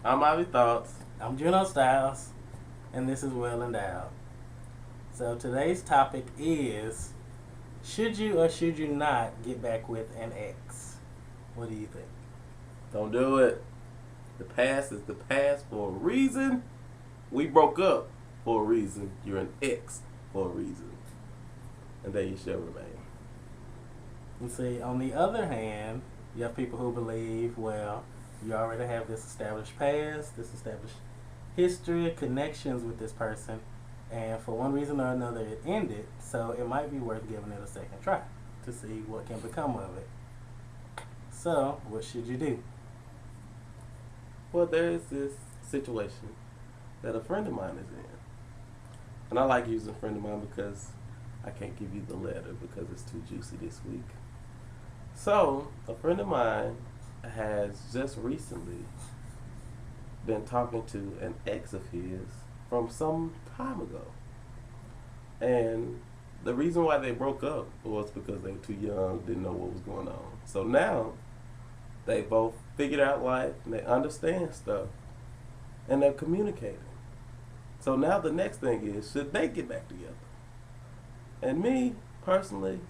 I'm Ivy Thoughts. I'm Juno Styles, and this is Well Endowed. So today's topic is: should you or should you not get back with an ex? What do you think? Don't do it. The past is the past for a reason. We broke up for a reason. You're an ex for a reason. And there you shall remain. And see, on the other hand, you have people who believe, well, you already have this established past, this established history, connections with this person, and for one reason or another it ended, so it might be worth giving it a second try to see what can become of it. So, what should you do? Well, there is this situation that a friend of mine is in. And I like using friend of mine because I can't give you the letter because it's too juicy this week. So, a friend of mine has just recently been talking to an ex of his from some time ago. And the reason why they broke up was because they were too young, didn't know what was going on. So now they both figured out life and they understand stuff and they're communicating. So now the next thing is, should they get back together? And me, personally,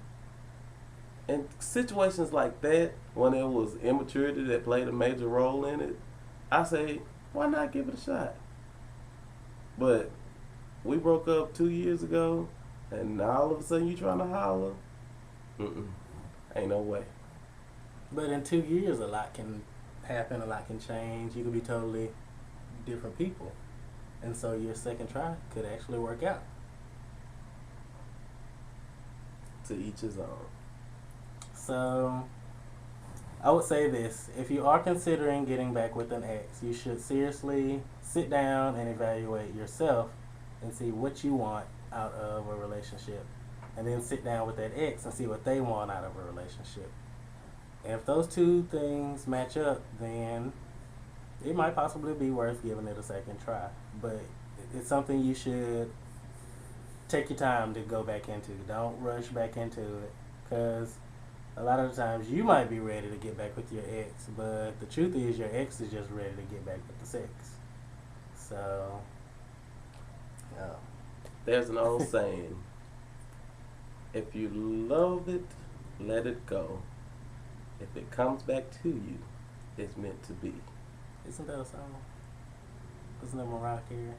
in situations like that, when there was immaturity that played a major role in it, I say, why not give it a shot? But we broke up 2 years ago, and now all of a sudden you trying to holler? Ain't no way. But in 2 years, a lot can happen, a lot can change. You could be totally different people. And so your second try could actually work out. To each his own. So, I would say this: if you are considering getting back with an ex, you should seriously sit down and evaluate yourself and see what you want out of a relationship. And then sit down with that ex and see what they want out of a relationship. And if those two things match up, then it might possibly be worth giving it a second try. But it's something you should take your time to go back into. Don't rush back into it, because a lot of the times you might be ready to get back with your ex, but the truth is your ex is just ready to get back with the sex. So, yeah. There's an old saying, if you love it, let it go. If it comes back to you, it's meant to be. Isn't that a song? Isn't that Mariah Carey?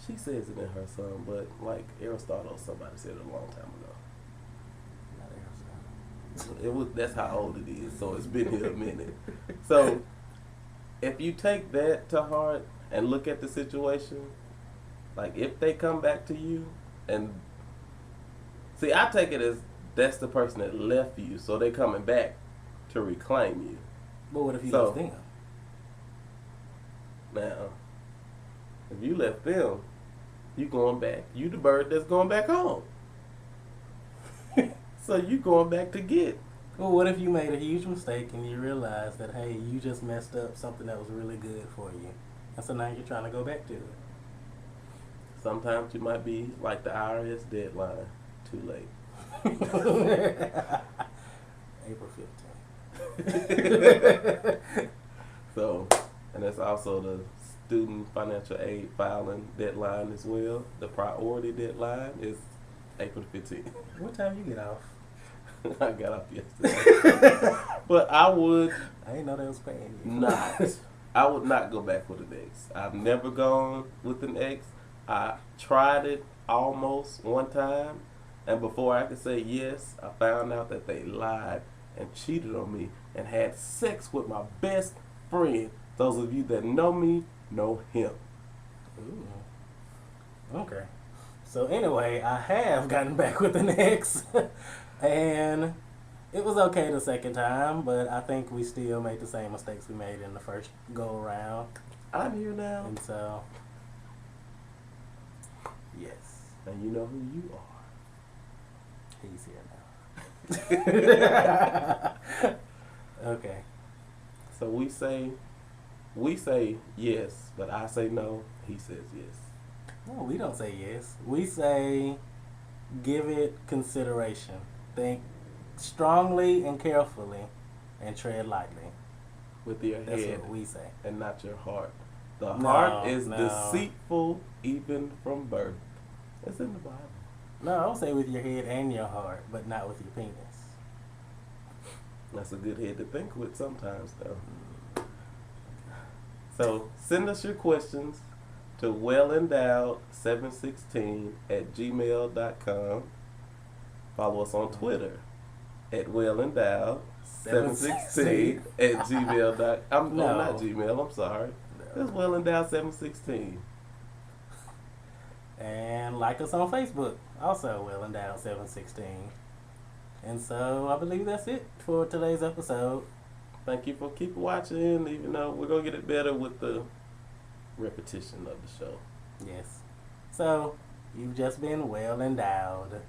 She says it in her song, but like Aristotle, somebody said it a long time ago. Not Aristotle. It was, that's how old it is, so it's been here a minute. So if you take that to heart and look at the situation, like if they come back to you and see, I take it as that's the person that left you, so they're coming back to reclaim you. But what if you So, left them? Now, if you left them, you going back. You the bird that's going back home. So you going back to get. Well, what if you made a huge mistake and you realize that, hey, you just messed up something that was really good for you, and so now you're trying to go back to it? Sometimes you might be like the IRS deadline, too late. April 15th. So, and that's also the student financial aid filing deadline as well. The priority deadline is April 15th. What time you get off? I got off yesterday. But I would I didn't know they was paying you. not. I would not go back with an ex. I've never gone with an ex. I tried it almost one time, and before I could say yes, I found out that they lied and cheated on me and had sex with my best friend. Those of you that know me know him. Ooh. Okay. So anyway, I have gotten back with an ex, and it was okay the second time, but I think we still made the same mistakes we made in the first go around, I'm here now, and so yes, and you know who you are. he's here now. Okay. So we say yes, but I say no. He says yes. No, we don't say yes. We say give it consideration. Think strongly and carefully, and tread lightly. with your That's head what we say. and not your heart. The No, heart is no. deceitful even from birth. It's in the Bible. No, I would say with your head and your heart, but not with your penis. That's a good head to think with sometimes, though. So send us your questions to wellendowed716 at gmail.com. Follow us on Twitter at wellendowed716 at gmail. No. Not Gmail. I'm sorry. It's wellendowed716. And like us on Facebook, also Well Endowed 716. And so I believe that's it for today's episode. Thank you for keep watching. Even though we're gonna get it better with the repetition of the show. Yes. So you've just been well endowed.